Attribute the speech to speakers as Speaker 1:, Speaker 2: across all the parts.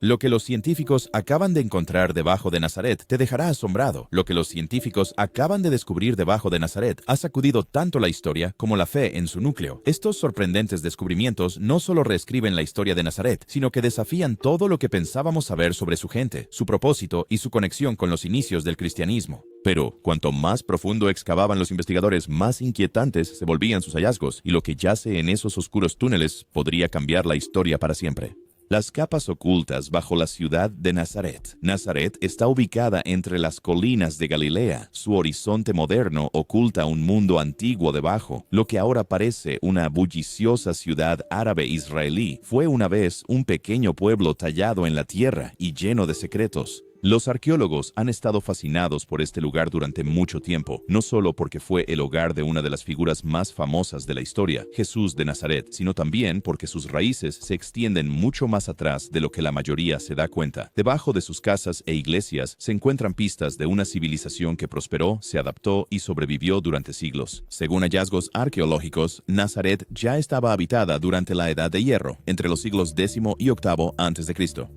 Speaker 1: Lo que los científicos acaban de encontrar debajo de Nazaret te dejará asombrado. Lo que los científicos acaban de descubrir debajo de Nazaret ha sacudido tanto la historia como la fe en su núcleo. Estos sorprendentes descubrimientos no solo reescriben la historia de Nazaret, sino que desafían todo lo que pensábamos saber sobre su gente, su propósito y su conexión con los inicios del cristianismo. Pero, cuanto más profundo excavaban los investigadores, más inquietantes se volvían sus hallazgos, y lo que yace en esos oscuros túneles podría cambiar la historia para siempre. Las capas ocultas bajo la ciudad de Nazaret. Nazaret está ubicada entre las colinas de Galilea. Su horizonte moderno oculta un mundo antiguo debajo. Lo que ahora parece una bulliciosa ciudad árabe-israelí fue una vez un pequeño pueblo tallado en la tierra y lleno de secretos. Los arqueólogos han estado fascinados por este lugar durante mucho tiempo, no solo porque fue el hogar de una de las figuras más famosas de la historia, Jesús de Nazaret, sino también porque sus raíces se extienden mucho más atrás de lo que la mayoría se da cuenta. Debajo de sus casas e iglesias se encuentran pistas de una civilización que prosperó, se adaptó y sobrevivió durante siglos. Según hallazgos arqueológicos, Nazaret ya estaba habitada durante la Edad de Hierro, entre los siglos X y VIII a.C.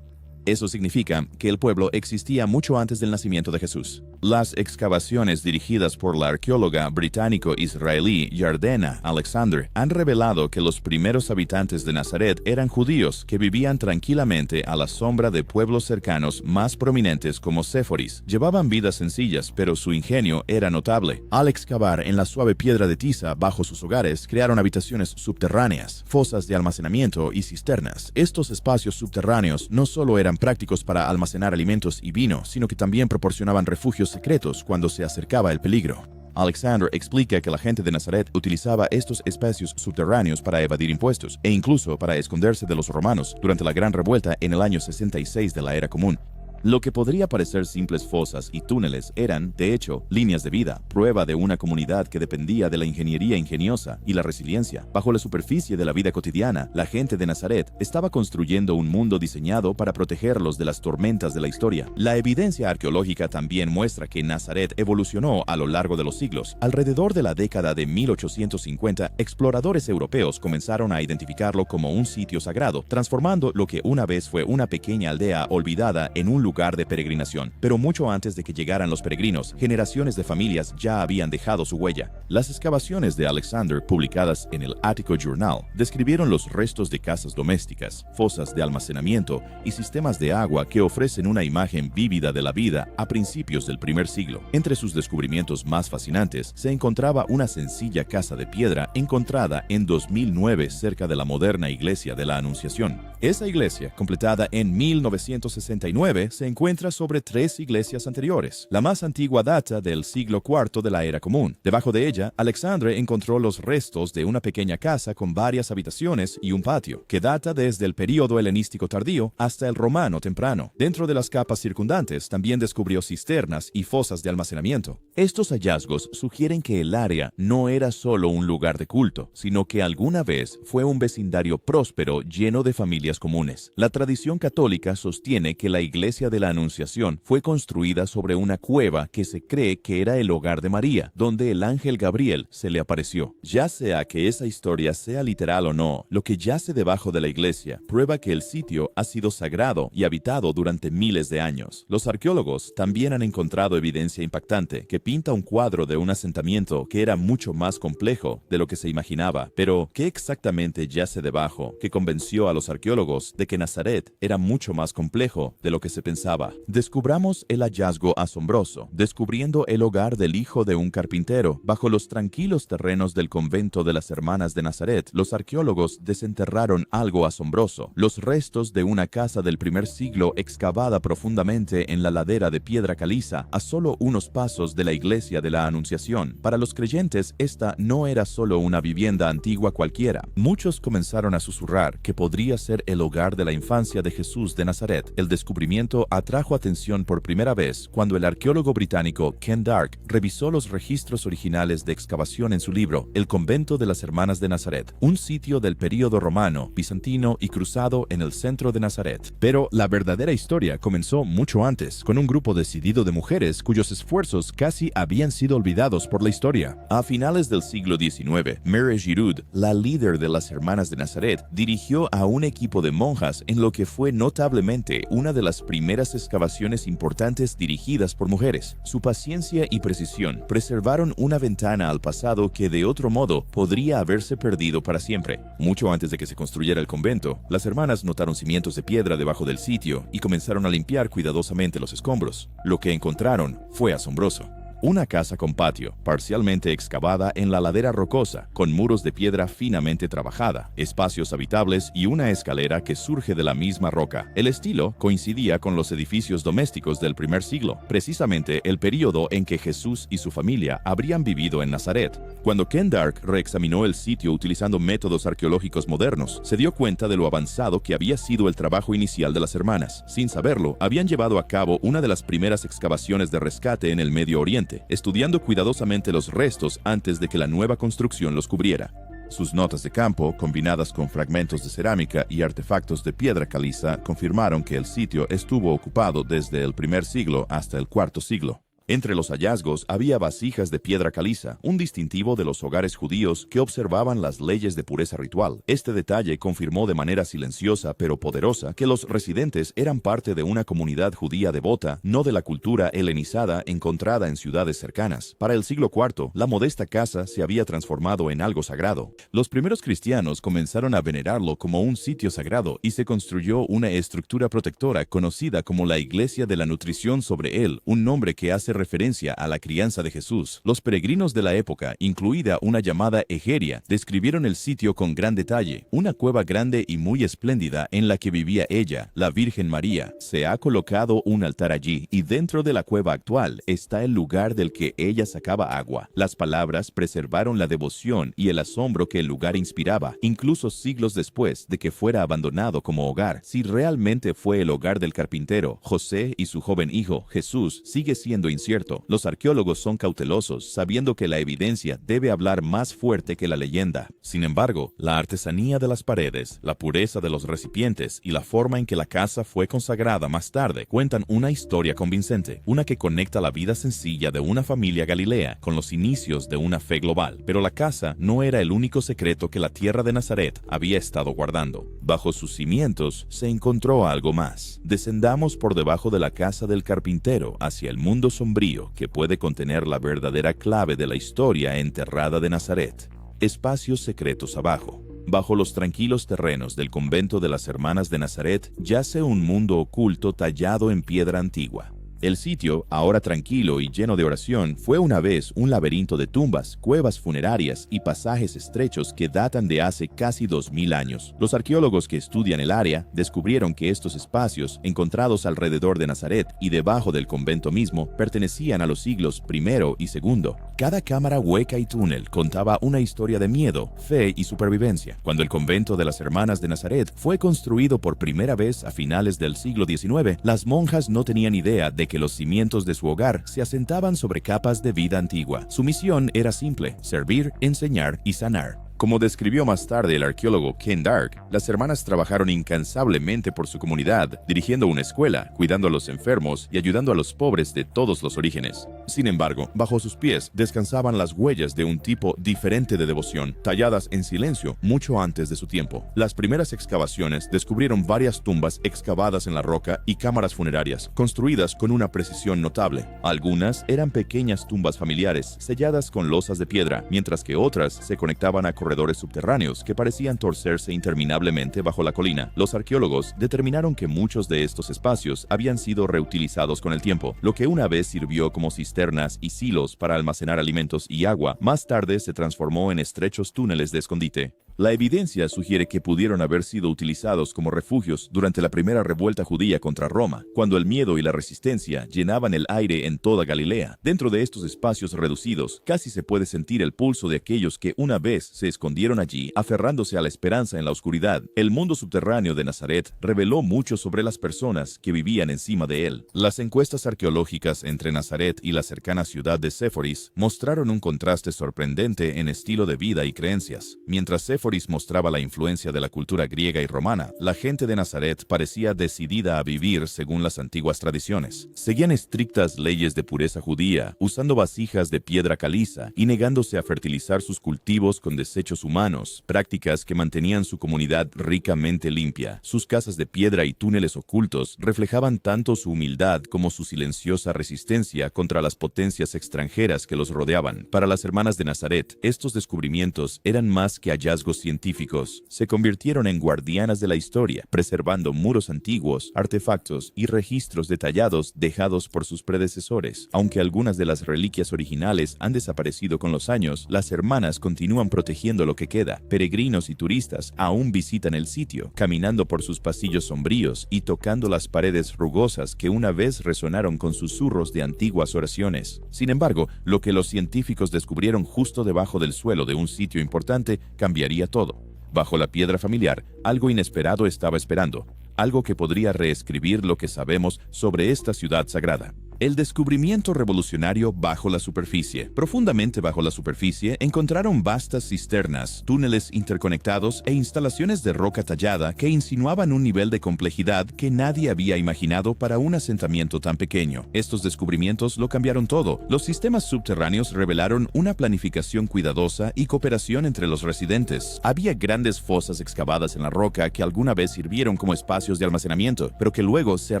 Speaker 1: Eso significa que el pueblo existía mucho antes del nacimiento de Jesús. Las excavaciones dirigidas por la arqueóloga británico-israelí Yardena Alexander han revelado que los primeros habitantes de Nazaret eran judíos que vivían tranquilamente a la sombra de pueblos cercanos más prominentes como Séforis. Llevaban vidas sencillas, pero su ingenio era notable. Al excavar en la suave piedra de tiza bajo sus hogares, crearon habitaciones subterráneas, fosas de almacenamiento y cisternas. Estos espacios subterráneos no solo eran prácticos para almacenar alimentos y vino, sino que también proporcionaban refugios secretos cuando se acercaba el peligro. Alexander explica que la gente de Nazaret utilizaba estos espacios subterráneos para evadir impuestos e incluso para esconderse de los romanos durante la Gran Revuelta en el año 66 de la Era Común. Lo que podría parecer simples fosas y túneles eran, de hecho, líneas de vida, prueba de una comunidad que dependía de la ingeniería ingeniosa y la resiliencia. Bajo la superficie de la vida cotidiana, la gente de Nazaret estaba construyendo un mundo diseñado para protegerlos de las tormentas de la historia. La evidencia arqueológica también muestra que Nazaret evolucionó a lo largo de los siglos. Alrededor de la década de 1850, exploradores europeos comenzaron a identificarlo como un sitio sagrado, transformando lo que una vez fue una pequeña aldea olvidada en un lugar de peregrinación. Pero mucho antes de que llegaran los peregrinos, generaciones de familias ya habían dejado su huella. Las excavaciones de Alexander, publicadas en el Attico Journal, describieron los restos de casas domésticas, fosas de almacenamiento y sistemas de agua que ofrecen una imagen vívida de la vida a principios del primer siglo. Entre sus descubrimientos más fascinantes se encontraba una sencilla casa de piedra encontrada en 2009 cerca de la moderna iglesia de la Anunciación. Esa iglesia, completada en 1969, se encuentra sobre 3 iglesias anteriores. La más antigua data del siglo IV de la Era Común. Debajo de ella, Alexandre encontró los restos de una pequeña casa con varias habitaciones y un patio, que data desde el período helenístico tardío hasta el romano temprano. Dentro de las capas circundantes, también descubrió cisternas y fosas de almacenamiento. Estos hallazgos sugieren que el área no era solo un lugar de culto, sino que alguna vez fue un vecindario próspero lleno de familias comunes. La tradición católica sostiene que la iglesia de la Anunciación fue construida sobre una cueva que se cree que era el hogar de María, donde el ángel Gabriel se le apareció. Ya sea que esa historia sea literal o no, lo que yace debajo de la iglesia prueba que el sitio ha sido sagrado y habitado durante miles de años. Los arqueólogos también han encontrado evidencia impactante que pinta un cuadro de un asentamiento que era mucho más complejo de lo que se imaginaba. Pero, ¿qué exactamente yace debajo que convenció a los arqueólogos de que Nazaret era mucho más complejo de lo que se pensaba? Descubramos el hallazgo asombroso, descubriendo el hogar del hijo de un carpintero. Bajo los tranquilos terrenos del convento de las Hermanas de Nazaret, los arqueólogos desenterraron algo asombroso: los restos de una casa del primer siglo excavada profundamente en la ladera de piedra caliza, a solo unos pasos de la iglesia de la Anunciación. Para los creyentes, esta no era solo una vivienda antigua cualquiera. Muchos comenzaron a susurrar que podría ser el hogar de la infancia de Jesús de Nazaret. El descubrimiento sitio atrajo atención por primera vez cuando el arqueólogo británico Ken Dark revisó los registros originales de excavación en su libro El convento de las Hermanas de Nazaret, un sitio del período romano, bizantino y cruzado en el centro de Nazaret. Pero la verdadera historia comenzó mucho antes, con un grupo decidido de mujeres cuyos esfuerzos casi habían sido olvidados por la historia. A finales del siglo XIX, Mary Giroud, la líder de las Hermanas de Nazaret, dirigió a un equipo de monjas en lo que fue notablemente una de las primeras excavaciones importantes dirigidas por mujeres. Su paciencia y precisión preservaron una ventana al pasado que de otro modo podría haberse perdido para siempre. Mucho antes de que se construyera el convento, las hermanas notaron cimientos de piedra debajo del sitio y comenzaron a limpiar cuidadosamente los escombros. Lo que encontraron fue asombroso. Una casa con patio, parcialmente excavada en la ladera rocosa, con muros de piedra finamente trabajada, espacios habitables y una escalera que surge de la misma roca. El estilo coincidía con los edificios domésticos del primer siglo, precisamente el período en que Jesús y su familia habrían vivido en Nazaret. Cuando Ken Dark reexaminó el sitio utilizando métodos arqueológicos modernos, se dio cuenta de lo avanzado que había sido el trabajo inicial de las hermanas. Sin saberlo, habían llevado a cabo una de las primeras excavaciones de rescate en el Medio Oriente, estudiando cuidadosamente los restos antes de que la nueva construcción los cubriera. Sus notas de campo, combinadas con fragmentos de cerámica y artefactos de piedra caliza, confirmaron que el sitio estuvo ocupado desde el primer siglo hasta el cuarto siglo. Entre los hallazgos había vasijas de piedra caliza, un distintivo de los hogares judíos que observaban las leyes de pureza ritual. Este detalle confirmó de manera silenciosa pero poderosa que los residentes eran parte de una comunidad judía devota, no de la cultura helenizada encontrada en ciudades cercanas. Para el siglo IV, la modesta casa se había transformado en algo sagrado. Los primeros cristianos comenzaron a venerarlo como un sitio sagrado y se construyó una estructura protectora conocida como la Iglesia de la Nutrición sobre él, un nombre que hace referencia a la crianza de Jesús. Los peregrinos de la época, incluida una llamada Egeria, describieron el sitio con gran detalle. Una cueva grande y muy espléndida en la que vivía ella, la Virgen María. Se ha colocado un altar allí y dentro de la cueva actual está el lugar del que ella sacaba agua. Las palabras preservaron la devoción y el asombro que el lugar inspiraba, incluso siglos después de que fuera abandonado como hogar. Si realmente fue el hogar del carpintero, José y su joven hijo, Jesús, sigue siendo incierto. Los arqueólogos son cautelosos, sabiendo que la evidencia debe hablar más fuerte que la leyenda. Sin embargo, la artesanía de las paredes, la pureza de los recipientes y la forma en que la casa fue consagrada más tarde cuentan una historia convincente, una que conecta la vida sencilla de una familia galilea con los inicios de una fe global. Pero la casa no era el único secreto que la tierra de Nazaret había estado guardando. Bajo sus cimientos se encontró algo más. Descendamos por debajo de la casa del carpintero hacia el mundo sombrío que puede contener la verdadera clave de la historia enterrada de Nazaret. Espacios secretos abajo. Bajo los tranquilos terrenos del convento de las Hermanas de Nazaret yace un mundo oculto tallado en piedra antigua. El sitio, ahora tranquilo y lleno de oración, fue una vez un laberinto de tumbas, cuevas funerarias y pasajes estrechos que datan de hace casi 2000 años. Los arqueólogos que estudian el área descubrieron que estos espacios, encontrados alrededor de Nazaret y debajo del convento mismo, pertenecían a los siglos I y II. Cada cámara hueca y túnel contaba una historia de miedo, fe y supervivencia. Cuando el convento de las Hermanas de Nazaret fue construido por primera vez a finales del siglo XIX, las monjas no tenían idea de que los cimientos de su hogar se asentaban sobre capas de vida antigua. Su misión era simple: servir, enseñar y sanar. Como describió más tarde el arqueólogo Ken Dark, las hermanas trabajaron incansablemente por su comunidad, dirigiendo una escuela, cuidando a los enfermos y ayudando a los pobres de todos los orígenes. Sin embargo, bajo sus pies descansaban las huellas de un tipo diferente de devoción, talladas en silencio mucho antes de su tiempo. Las primeras excavaciones descubrieron varias tumbas excavadas en la roca y cámaras funerarias, construidas con una precisión notable. Algunas eran pequeñas tumbas familiares, selladas con losas de piedra, mientras que otras se conectaban a corredores subterráneos que parecían torcerse interminablemente bajo la colina. Los arqueólogos determinaron que muchos de estos espacios habían sido reutilizados con el tiempo. Lo que una vez sirvió como cisternas y silos para almacenar alimentos y agua, más tarde se transformó en estrechos túneles de escondite. La evidencia sugiere que pudieron haber sido utilizados como refugios durante la primera revuelta judía contra Roma, cuando el miedo y la resistencia llenaban el aire en toda Galilea. Dentro de estos espacios reducidos, casi se puede sentir el pulso de aquellos que una vez se escondieron allí, aferrándose a la esperanza en la oscuridad. El mundo subterráneo de Nazaret reveló mucho sobre las personas que vivían encima de él. Las encuestas arqueológicas entre Nazaret y la cercana ciudad de Séforis mostraron un contraste sorprendente en estilo de vida y creencias. Mientras Séforis mostraba la influencia de la cultura griega y romana, la gente de Nazaret parecía decidida a vivir según las antiguas tradiciones. Seguían estrictas leyes de pureza judía, usando vasijas de piedra caliza y negándose a fertilizar sus cultivos con desechos humanos, prácticas que mantenían su comunidad ricamente limpia. Sus casas de piedra y túneles ocultos reflejaban tanto su humildad como su silenciosa resistencia contra las potencias extranjeras que los rodeaban. Para las hermanas de Nazaret, estos descubrimientos eran más que hallazgos científicos. Se convirtieron en guardianas de la historia, preservando muros antiguos, artefactos y registros detallados dejados por sus predecesores. Aunque algunas de las reliquias originales han desaparecido con los años, las hermanas continúan protegiendo lo que queda. Peregrinos y turistas aún visitan el sitio, caminando por sus pasillos sombríos y tocando las paredes rugosas que una vez resonaron con susurros de antiguas oraciones. Sin embargo, lo que los científicos descubrieron justo debajo del suelo de un sitio importante cambiaría todo. Bajo la piedra familiar, algo inesperado estaba esperando, algo que podría reescribir lo que sabemos sobre esta ciudad sagrada. El descubrimiento revolucionario bajo la superficie. Profundamente bajo la superficie, encontraron vastas cisternas, túneles interconectados e instalaciones de roca tallada que insinuaban un nivel de complejidad que nadie había imaginado para un asentamiento tan pequeño. Estos descubrimientos lo cambiaron todo. Los sistemas subterráneos revelaron una planificación cuidadosa y cooperación entre los residentes. Había grandes fosas excavadas en la roca que alguna vez sirvieron como espacios de almacenamiento, pero que luego se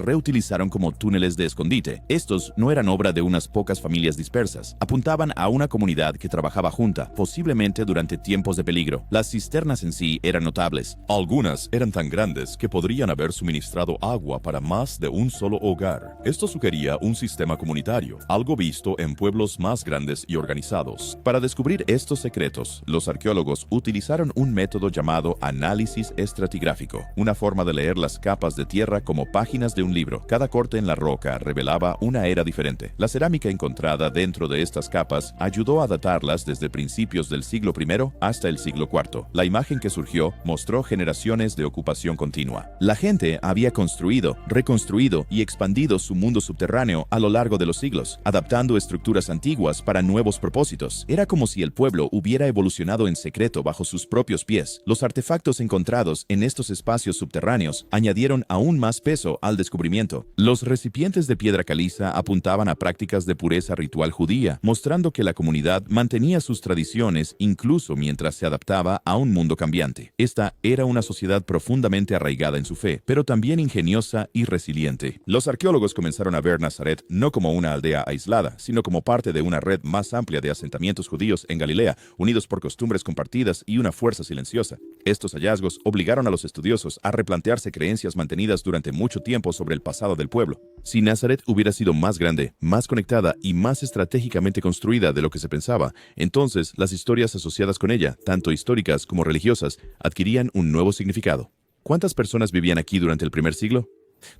Speaker 1: reutilizaron como túneles de escondite. Estos no eran obra de unas pocas familias dispersas. Apuntaban a una comunidad que trabajaba junta, posiblemente durante tiempos de peligro. Las cisternas en sí eran notables. Algunas eran tan grandes que podrían haber suministrado agua para más de un solo hogar. Esto sugería un sistema comunitario, algo visto en pueblos más grandes y organizados. Para descubrir estos secretos, los arqueólogos utilizaron un método llamado análisis estratigráfico, una forma de leer las capas de tierra como páginas de un libro. Cada corte en la roca revelaba una era diferente. La cerámica encontrada dentro de estas capas ayudó a datarlas desde principios del siglo I hasta el siglo IV. La imagen que surgió mostró generaciones de ocupación continua. La gente había construido, reconstruido y expandido su mundo subterráneo a lo largo de los siglos, adaptando estructuras antiguas para nuevos propósitos. Era como si el pueblo hubiera evolucionado en secreto bajo sus propios pies. Los artefactos encontrados en estos espacios subterráneos añadieron aún más peso al descubrimiento. Los recipientes de piedra caliza apuntaban a prácticas de pureza ritual judía, mostrando que la comunidad mantenía sus tradiciones incluso mientras se adaptaba a un mundo cambiante. Esta era una sociedad profundamente arraigada en su fe, pero también ingeniosa y resiliente. Los arqueólogos comenzaron a ver Nazaret no como una aldea aislada, sino como parte de una red más amplia de asentamientos judíos en Galilea, unidos por costumbres compartidas y una fuerza silenciosa. Estos hallazgos obligaron a los estudiosos a replantearse creencias mantenidas durante mucho tiempo sobre el pasado del pueblo. Si Nazaret hubiera sido más grande, más conectada y más estratégicamente construida de lo que se pensaba, entonces las historias asociadas con ella, tanto históricas como religiosas, adquirían un nuevo significado. ¿Cuántas personas vivían aquí durante el primer siglo?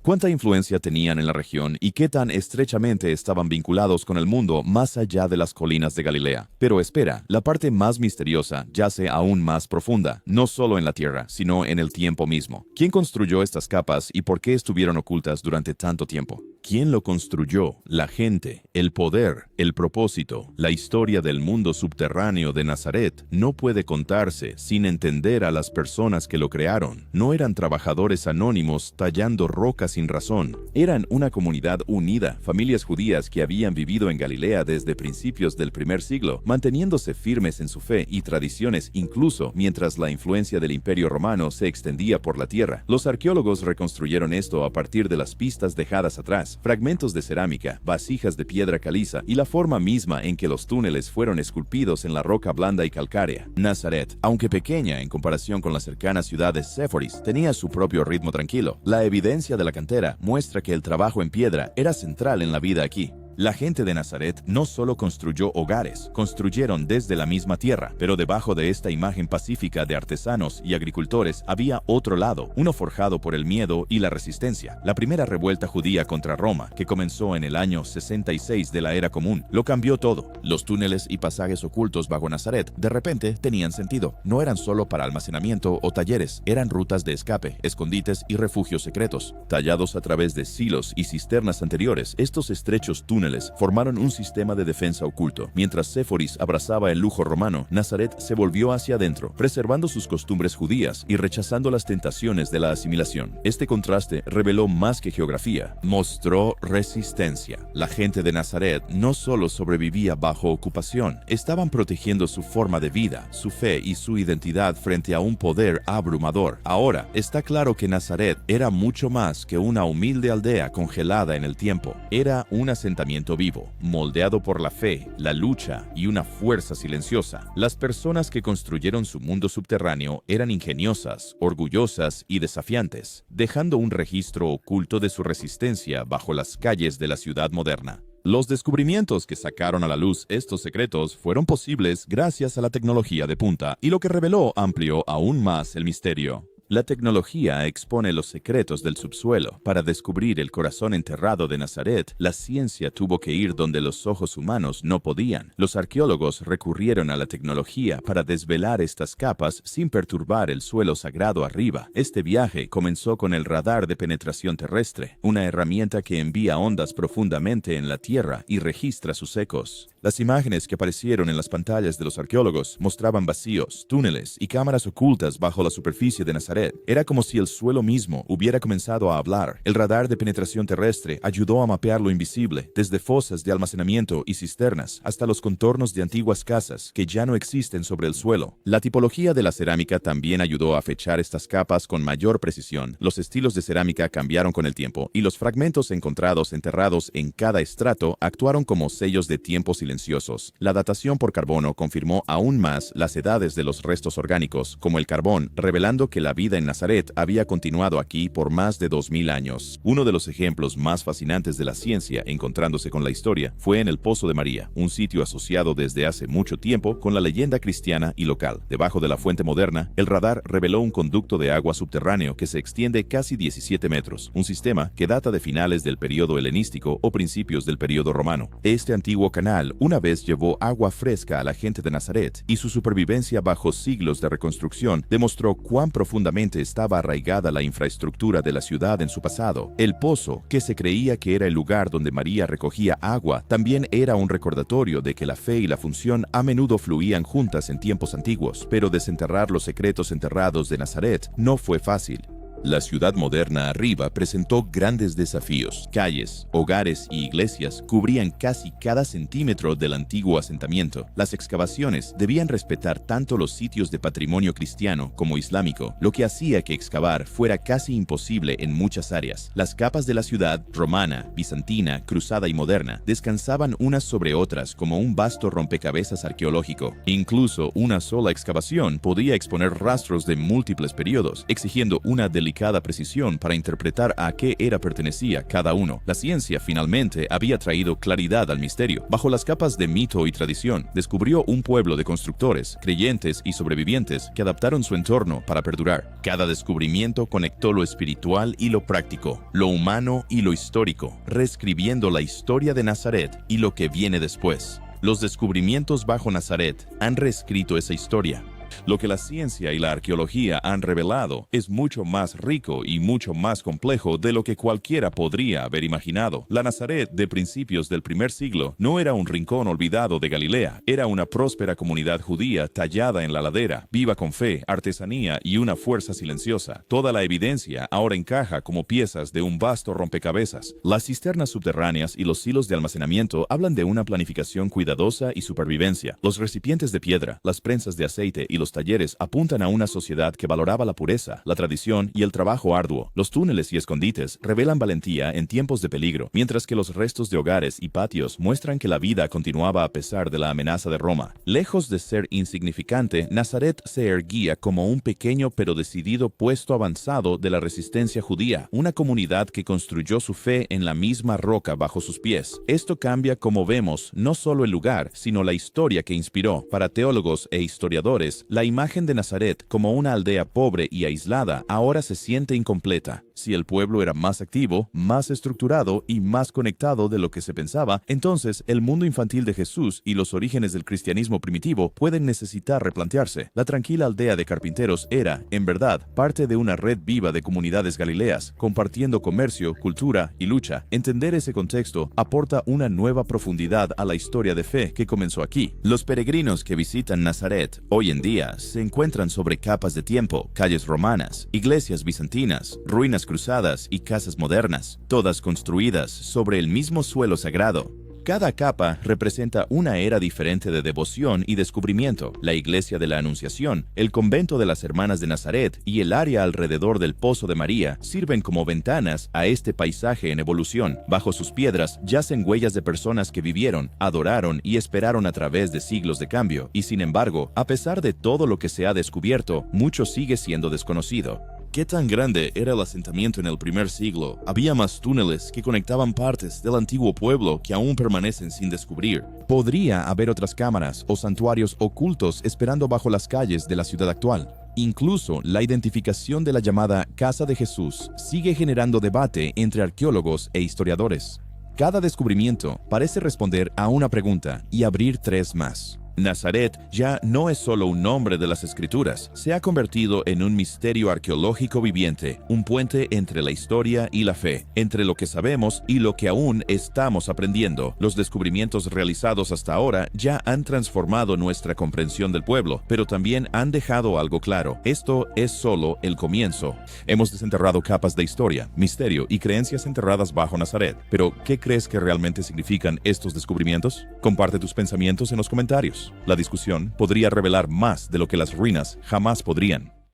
Speaker 1: ¿Cuánta influencia tenían en la región y qué tan estrechamente estaban vinculados con el mundo más allá de las colinas de Galilea? Pero espera, la parte más misteriosa yace aún más profunda, no solo en la tierra, sino en el tiempo mismo. ¿Quién construyó estas capas y por qué estuvieron ocultas durante tanto tiempo? ¿Quién lo construyó? La gente, el poder, el propósito, la historia del mundo subterráneo de Nazaret no puede contarse sin entender a las personas que lo crearon. No eran trabajadores anónimos tallando roca sin razón. Eran una comunidad unida, familias judías que habían vivido en Galilea desde principios del primer siglo, manteniéndose firmes en su fe y tradiciones incluso mientras la influencia del Imperio Romano se extendía por la tierra. Los arqueólogos reconstruyeron esto a partir de las pistas dejadas atrás, fragmentos de cerámica, vasijas de piedra caliza y la forma misma en que los túneles fueron esculpidos en la roca blanda y calcárea. Nazaret, aunque pequeña en comparación con la cercana ciudad de Séforis, tenía su propio ritmo tranquilo. La evidencia de la cantera muestra que el trabajo en piedra era central en la vida aquí. La gente de Nazaret no solo construyó hogares, construyeron desde la misma tierra, pero debajo de esta imagen pacífica de artesanos y agricultores había otro lado, uno forjado por el miedo y la resistencia. La primera revuelta judía contra Roma, que comenzó en el año 66 de la era común, lo cambió todo. Los túneles y pasajes ocultos bajo Nazaret de repente tenían sentido. No eran solo para almacenamiento o talleres, eran rutas de escape, escondites y refugios secretos. Tallados a través de silos y cisternas anteriores, estos estrechos túneles formaron un sistema de defensa oculto. Mientras Séforis abrazaba el lujo romano, Nazaret se volvió hacia adentro, preservando sus costumbres judías y rechazando las tentaciones de la asimilación. Este contraste reveló más que geografía, mostró resistencia. La gente de Nazaret no solo sobrevivía bajo ocupación, estaban protegiendo su forma de vida, su fe y su identidad frente a un poder abrumador. Ahora, está claro que Nazaret era mucho más que una humilde aldea congelada en el tiempo. Era un asentamiento vivo, moldeado por la fe, la lucha y una fuerza silenciosa. Las personas que construyeron su mundo subterráneo eran ingeniosas, orgullosas y desafiantes, dejando un registro oculto de su resistencia bajo las calles de la ciudad moderna. Los descubrimientos que sacaron a la luz estos secretos fueron posibles gracias a la tecnología de punta, y lo que reveló amplió aún más el misterio. La tecnología expone los secretos del subsuelo. Para descubrir el corazón enterrado de Nazaret, la ciencia tuvo que ir donde los ojos humanos no podían. Los arqueólogos recurrieron a la tecnología para desvelar estas capas sin perturbar el suelo sagrado arriba. Este viaje comenzó con el radar de penetración terrestre, una herramienta que envía ondas profundamente en la tierra y registra sus ecos. Las imágenes que aparecieron en las pantallas de los arqueólogos mostraban vacíos, túneles y cámaras ocultas bajo la superficie de Nazaret. Era como si el suelo mismo hubiera comenzado a hablar. El radar de penetración terrestre ayudó a mapear lo invisible, desde fosas de almacenamiento y cisternas hasta los contornos de antiguas casas que ya no existen sobre el suelo. La tipología de la cerámica también ayudó a fechar estas capas con mayor precisión. Los estilos de cerámica cambiaron con el tiempo, y los fragmentos encontrados enterrados en cada estrato actuaron como sellos de tiempo silenciosos. La datación por carbono confirmó aún más las edades de los restos orgánicos, como el carbón, revelando que la vida en Nazaret había continuado aquí por más de 2000 años. Uno de los ejemplos más fascinantes de la ciencia encontrándose con la historia fue en el Pozo de María, un sitio asociado desde hace mucho tiempo con la leyenda cristiana y local. Debajo de la fuente moderna, el radar reveló un conducto de agua subterráneo que se extiende casi 17 metros, un sistema que data de finales del período helenístico o principios del período romano. Este antiguo canal una vez llevó agua fresca a la gente de Nazaret, y su supervivencia bajo siglos de reconstrucción demostró cuán profundamente estaba arraigada la infraestructura de la ciudad en su pasado. El pozo, que se creía que era el lugar donde María recogía agua, también era un recordatorio de que la fe y la función a menudo fluían juntas en tiempos antiguos. Pero desenterrar los secretos enterrados de Nazaret no fue fácil. La ciudad moderna arriba presentó grandes desafíos. Calles, hogares y iglesias cubrían casi cada centímetro del antiguo asentamiento. Las excavaciones debían respetar tanto los sitios de patrimonio cristiano como islámico, lo que hacía que excavar fuera casi imposible en muchas áreas. Las capas de la ciudad, romana, bizantina, cruzada y moderna, descansaban unas sobre otras como un vasto rompecabezas arqueológico. Incluso una sola excavación podía exponer rastros de múltiples periodos, exigiendo una delicada precisión para interpretar a qué era pertenecía cada uno. La ciencia finalmente había traído claridad al misterio. Bajo las capas de mito y tradición, descubrió un pueblo de constructores, creyentes y sobrevivientes que adaptaron su entorno para perdurar. Cada descubrimiento conectó lo espiritual y lo práctico, lo humano y lo histórico, reescribiendo la historia de Nazaret y lo que viene después. Los descubrimientos bajo Nazaret han reescrito esa historia. Lo que la ciencia y la arqueología han revelado es mucho más rico y mucho más complejo de lo que cualquiera podría haber imaginado. La Nazaret de principios del primer siglo no era un rincón olvidado de Galilea, era una próspera comunidad judía tallada en la ladera, viva con fe, artesanía y una fuerza silenciosa. Toda la evidencia ahora encaja como piezas de un vasto rompecabezas. Las cisternas subterráneas y los silos de almacenamiento hablan de una planificación cuidadosa y supervivencia. Los recipientes de piedra, las prensas de aceite y y los talleres apuntan a una sociedad que valoraba la pureza, la tradición y el trabajo arduo. Los túneles y escondites revelan valentía en tiempos de peligro, mientras que los restos de hogares y patios muestran que la vida continuaba a pesar de la amenaza de Roma. Lejos de ser insignificante, Nazaret se erguía como un pequeño pero decidido puesto avanzado de la resistencia judía, una comunidad que construyó su fe en la misma roca bajo sus pies. Esto cambia, como vemos, no solo el lugar, sino la historia que inspiró. Para teólogos e historiadores, la imagen de Nazaret como una aldea pobre y aislada ahora se siente incompleta. Si el pueblo era más activo, más estructurado y más conectado de lo que se pensaba, entonces el mundo infantil de Jesús y los orígenes del cristianismo primitivo pueden necesitar replantearse. La tranquila aldea de carpinteros era, en verdad, parte de una red viva de comunidades galileas, compartiendo comercio, cultura y lucha. Entender ese contexto aporta una nueva profundidad a la historia de fe que comenzó aquí. Los peregrinos que visitan Nazaret hoy en día se encuentran sobre capas de tiempo, calles romanas, iglesias bizantinas, ruinas cruzadas y casas modernas, todas construidas sobre el mismo suelo sagrado. Cada capa representa una era diferente de devoción y descubrimiento. La iglesia de la Anunciación, el convento de las Hermanas de Nazaret y el área alrededor del Pozo de María sirven como ventanas a este paisaje en evolución. Bajo sus piedras yacen huellas de personas que vivieron, adoraron y esperaron a través de siglos de cambio. Y sin embargo, a pesar de todo lo que se ha descubierto, mucho sigue siendo desconocido. ¿Qué tan grande era el asentamiento en el primer siglo? Había más túneles que conectaban partes del antiguo pueblo que aún permanecen sin descubrir. Podría haber otras cámaras o santuarios ocultos esperando bajo las calles de la ciudad actual. Incluso la identificación de la llamada Casa de Jesús sigue generando debate entre arqueólogos e historiadores. Cada descubrimiento parece responder a una pregunta y abrir tres más. Nazaret ya no es solo un nombre de las Escrituras, se ha convertido en un misterio arqueológico viviente, un puente entre la historia y la fe, entre lo que sabemos y lo que aún estamos aprendiendo. Los descubrimientos realizados hasta ahora ya han transformado nuestra comprensión del pueblo, pero también han dejado algo claro: esto es solo el comienzo. Hemos desenterrado capas de historia, misterio y creencias enterradas bajo Nazaret, pero ¿qué crees que realmente significan estos descubrimientos? Comparte tus pensamientos en los comentarios. La discusión podría revelar más de lo que las ruinas jamás podrían.